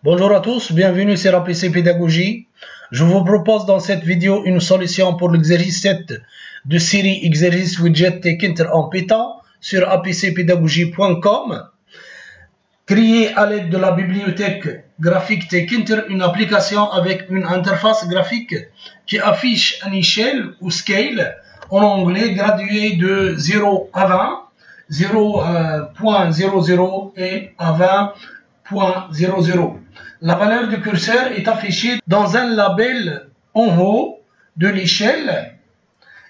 Bonjour à tous, bienvenue sur APC Pédagogie. Je vous propose dans cette vidéo une solution pour l'exercice 7 de série exercice widget Tkinter en Python sur apcpédagogie.com. Créer à l'aide de la bibliothèque graphique Tkinter une application avec une interface graphique qui affiche une échelle ou scale en anglais gradué de 0 à 20, 0.00 et à 20.00. La valeur du curseur est affichée dans un label en haut de l'échelle.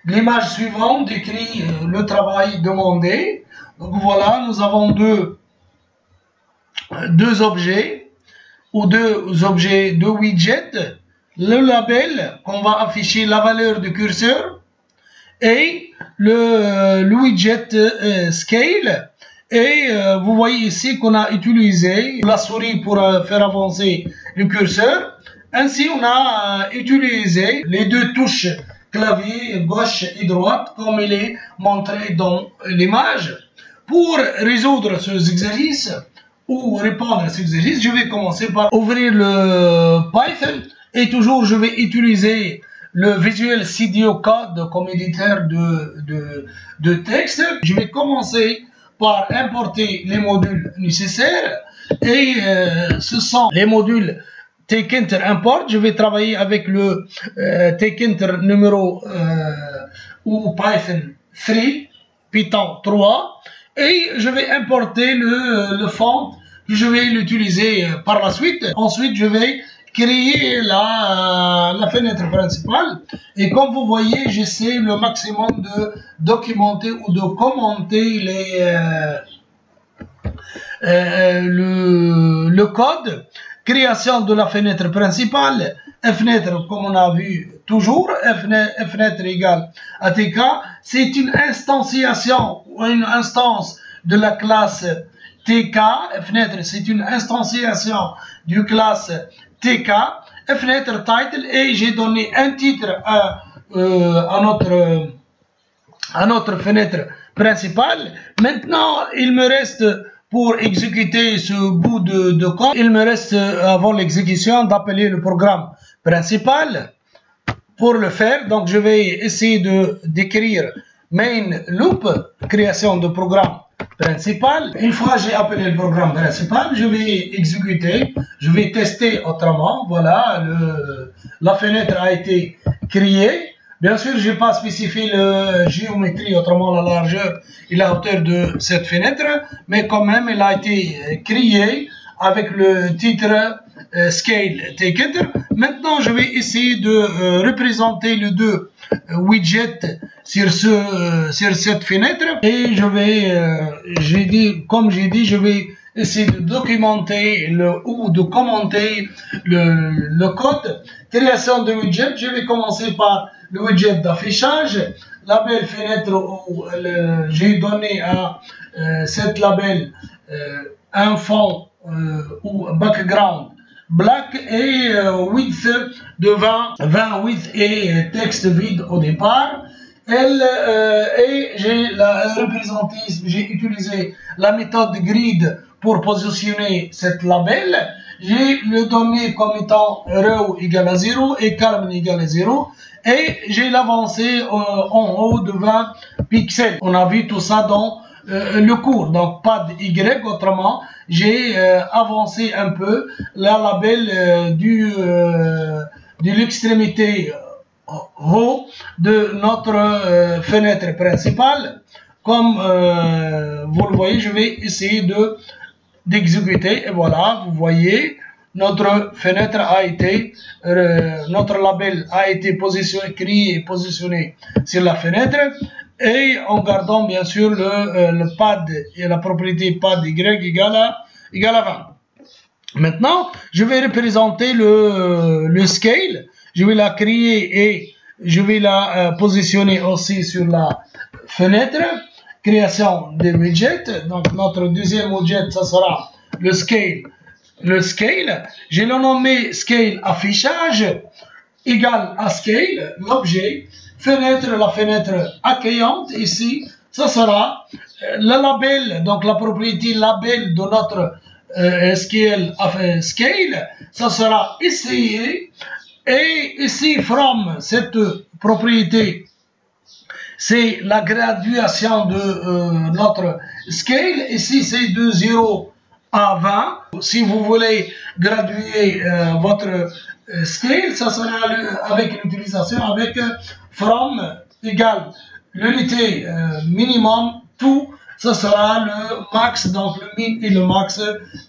L'image suivante décrit le travail demandé. Donc voilà, nous avons deux objets ou deux objets de widget. Le label qu'on va afficher la valeur du curseur et le widget scale. Et vous voyez ici qu'on a utilisé la souris pour faire avancer le curseur. Ainsi, on a utilisé les deux touches clavier gauche et droite comme il est montré dans l'image. Pour résoudre ce exercice ou répondre à ce exercice, je vais commencer par ouvrir le Python et toujours je vais utiliser le Visual Studio Code comme éditeur de texte. Je vais commencer par importer les modules nécessaires et ce sont les modules Tkinter import. Je vais travailler avec le Tkinter numéro ou Python 3, Python 3 et je vais importer le font que je vais l'utiliser par la suite. Ensuite, je vais créer la fenêtre principale et comme vous voyez, j'essaie le maximum de documenter ou de commenter le code. Création de la fenêtre principale, fenêtre comme on a vu toujours, fenêtre égale ATK, c'est une instantiation ou une instance de la classe TK, fenêtre c'est une instantiation du classe TK, fenêtre title et j'ai donné un titre à notre fenêtre principale. Maintenant, il me reste pour exécuter ce bout de code, il me reste avant l'exécution d'appeler le programme principal. Pour le faire, donc je vais essayer d'écrire main loop, création de programme principal. Une fois j'ai appelé le programme principal, je vais exécuter, je vais tester autrement. Voilà, la fenêtre a été créée. Bien sûr, je n'ai pas spécifié la géométrie, autrement la largeur et la hauteur de cette fenêtre, mais quand même, elle a été créée avec le titre Scale Tkinter. Maintenant, je vais essayer de représenter les deux widgets sur cette fenêtre et je vais, comme j'ai dit, je vais essayer de documenter ou de commenter le code. Création de widget, je vais commencer par le widget d'affichage, label fenêtre où j'ai donné à cette label un fond ou background black et width de 20 width et texte vide au départ. Et j'ai utilisé la méthode grid pour positionner cette label. J'ai le donné comme étant row égale à 0 et column égale à 0 et j'ai l'avancé en haut de 20 pixels. On a vu tout ça dans le cours, donc pas de Y, autrement j'ai avancé un peu la label de l'extrémité haut de notre fenêtre principale. Comme vous le voyez, je vais essayer d'exécuter et voilà, vous voyez, notre fenêtre a été, notre label a été positionné, créé et positionné sur la fenêtre et en gardant bien sûr le pad et la propriété pad Y égale à 20. Maintenant, je vais représenter le scale, je vais la créer et je vais la positionner aussi sur la fenêtre. Création des widgets, donc notre deuxième widget, ça sera le scale. Je l'ai nommé scale affichage égale à scale, l'objet, fenêtre, la fenêtre accueillante, ici, ça sera le label, donc la propriété label de notre scale, ça sera essayé. Et ici, from cette propriété, c'est la graduation de notre scale. Ici, c'est de 0 à 20. Si vous voulez graduer votre scale, ça sera avec l'utilisation avec from égale l'unité minimum to, ça sera le max, donc le min et le max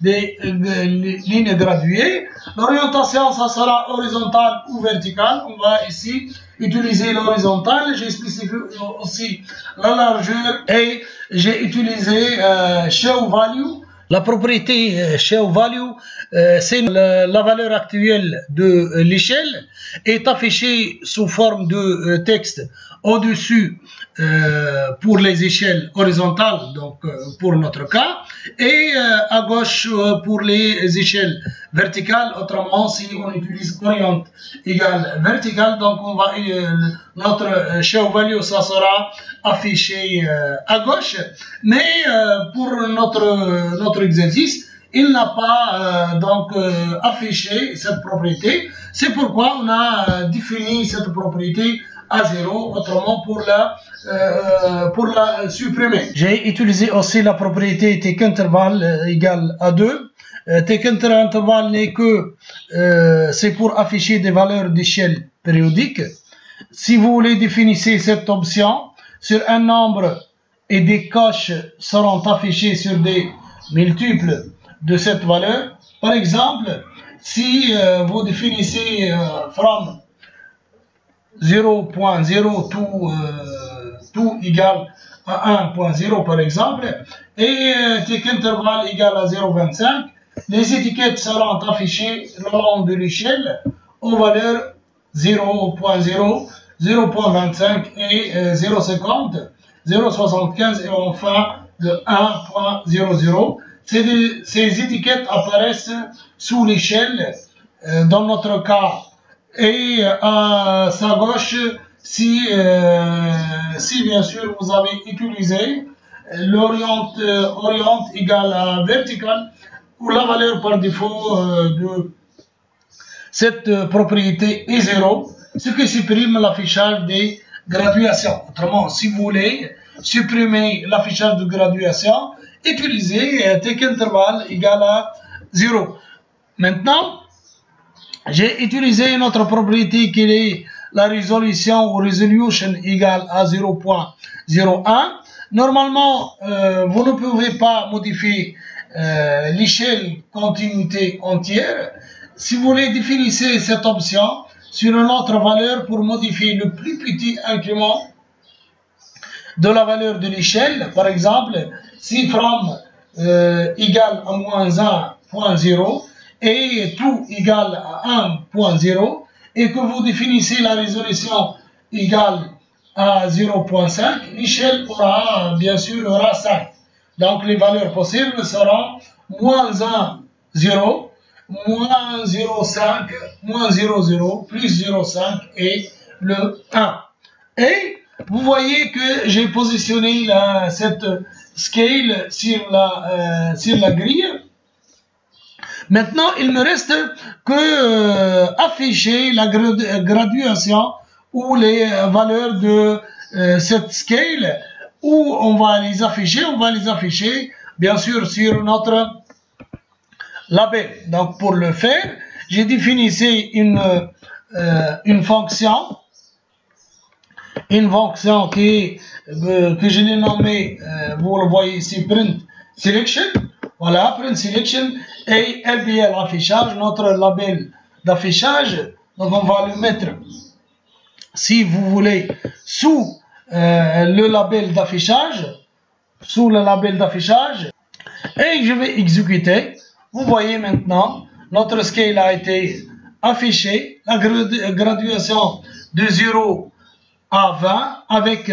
des lignes graduées. L'orientation, ça sera horizontale ou verticale. On va ici utiliser l'horizontale. J'ai spécifié aussi la largeur et j'ai utilisé show value. La propriété show value, c'est la valeur actuelle de l'échelle est affichée sous forme de texte au-dessus pour les échelles horizontales, donc pour notre cas, et à gauche pour les échelles verticales. Autrement, si on utilise orient égale vertical, donc on va notre show value, ça sera affiché à gauche, mais pour notre exercice, il n'a pas donc affiché cette propriété. C'est pourquoi on a défini cette propriété à 0, autrement pour la supprimer. J'ai utilisé aussi la propriété take-interval égale à 2. Take-interval n'est que c'est pour afficher des valeurs d'échelle périodique. Si vous voulez définir cette option sur un nombre et des coches seront affichées sur des multiples de cette valeur. Par exemple, si vous définissez from 0.0 tout égale à 1.0 par exemple, et take-interval égale à 0.25, les étiquettes seront affichées le long de l'échelle aux valeurs 0.0, 0.25 et 0.50, 0.75 et enfin le 1.00. Ces étiquettes apparaissent sous l'échelle dans notre cas, et à sa gauche si bien sûr vous avez utilisé l'orient égale à vertical, où la valeur par défaut de cette propriété est 0, ce qui supprime l'affichage des graduations. Autrement, si vous voulez supprimer l'affichage de graduation, utilisez take-interval égale à 0. Maintenant, j'ai utilisé une autre propriété qui est la résolution ou resolution égale à 0.01. Normalement, vous ne pouvez pas modifier l'échelle continuité entière. Si vous voulez définir cette option sur une autre valeur pour modifier le plus petit incrément de la valeur de l'échelle, par exemple, si from égale à moins 1.0 et tout égale à 1.0 et que vous définissez la résolution égale à 0.5, l'échelle aura bien sûr 5. Donc les valeurs possibles seront moins 1, 0, moins 0,5, moins 0,0, plus 0,5 et le 1. Et vous voyez que j'ai positionné cette scale sur la grille. Maintenant, il me reste que afficher la graduation ou les valeurs de cette scale. Où on va les afficher? On va les afficher bien sûr sur notre label. Donc pour le faire, j'ai défini une fonction que je l'ai nommée, vous le voyez ici, print selection. Voilà, print selection et LBL affichage, notre label d'affichage. Donc on va le mettre, si vous voulez, sous le label d'affichage, et je vais exécuter. Vous voyez maintenant, notre scale a été affiché, la graduation de 0 à 20 avec,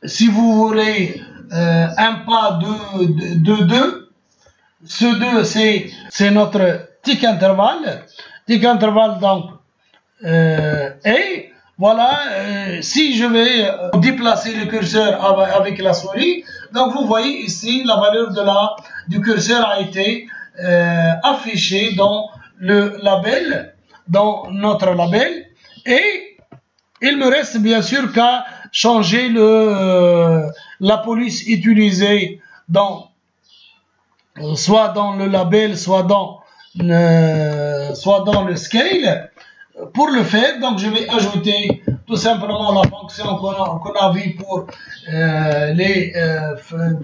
si vous voulez, un pas de 2. Ce 2, c'est notre tick intervalle. Tick intervalle, donc, et voilà, si je vais déplacer le curseur avec la souris, donc vous voyez ici, la valeur du curseur a été affiché dans le label, dans notre label, et il me reste bien sûr qu'à changer la police utilisée dans, soit dans le label, soit dans le scale. Pour le faire, donc je vais ajouter tout simplement la fonction qu'on a vue pour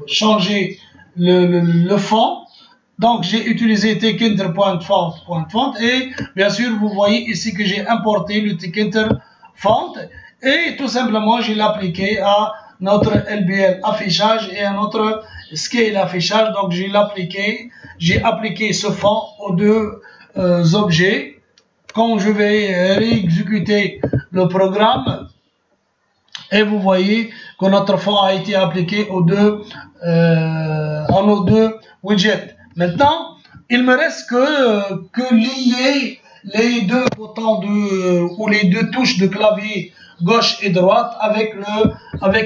changer le fond. Donc j'ai utilisé tkinter.font et bien sûr vous voyez ici que j'ai importé le tkinter font et tout simplement j'ai l'appliqué à notre LBL affichage et à notre scale affichage. Donc j'ai appliqué ce fond aux deux objets. Quand je vais réexécuter le programme, et vous voyez que notre fond a été appliqué à nos deux widgets. Maintenant, il me reste que lier les deux boutons ou les deux touches de clavier gauche et droite avec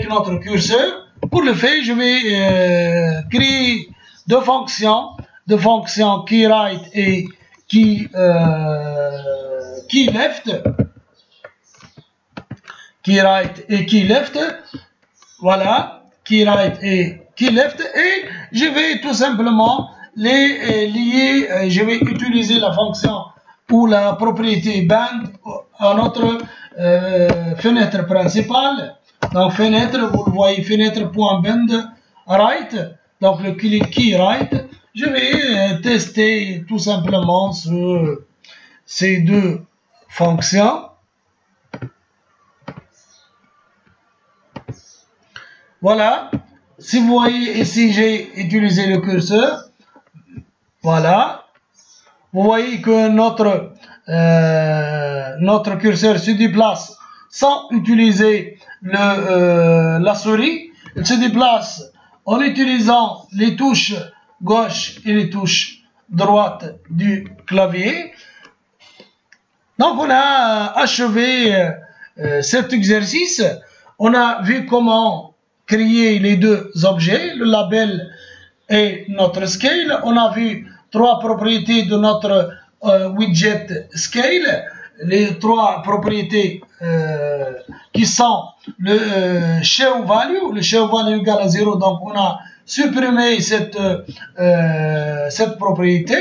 notre curseur. Pour le faire, je vais créer deux fonctions keyRight et keyleft, voilà, keyRight et keyleft, et je vais tout simplement les lier. Je vais utiliser la fonction ou la propriété band à notre fenêtre principale. Donc fenêtre, vous le voyez, fenêtre.band_right, donc le keyRight. Je vais tester tout simplement ces deux fonctions. Voilà. Si vous voyez ici, j'ai utilisé le curseur. Voilà. Vous voyez que notre curseur se déplace sans utiliser la souris. Il se déplace en utilisant les touches gauche et les touches droite du clavier. Donc on a achevé cet exercice. On a vu comment créer les deux objets, le label et notre scale. On a vu trois propriétés de notre widget scale, les trois propriétés qui sont le show value égale à 0, donc on a supprimé cette propriété.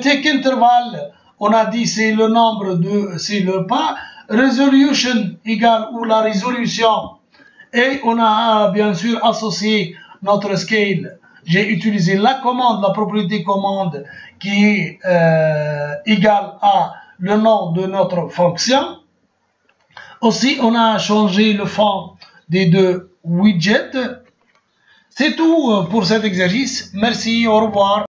Take interval, on a dit c'est le nombre c'est le pas. Resolution égale ou la résolution, et on a bien sûr associé notre scale. J'ai utilisé la propriété commande qui est égale à le nom de notre fonction. Aussi, on a changé le fond des deux widgets. C'est tout pour cet exercice. Merci, au revoir.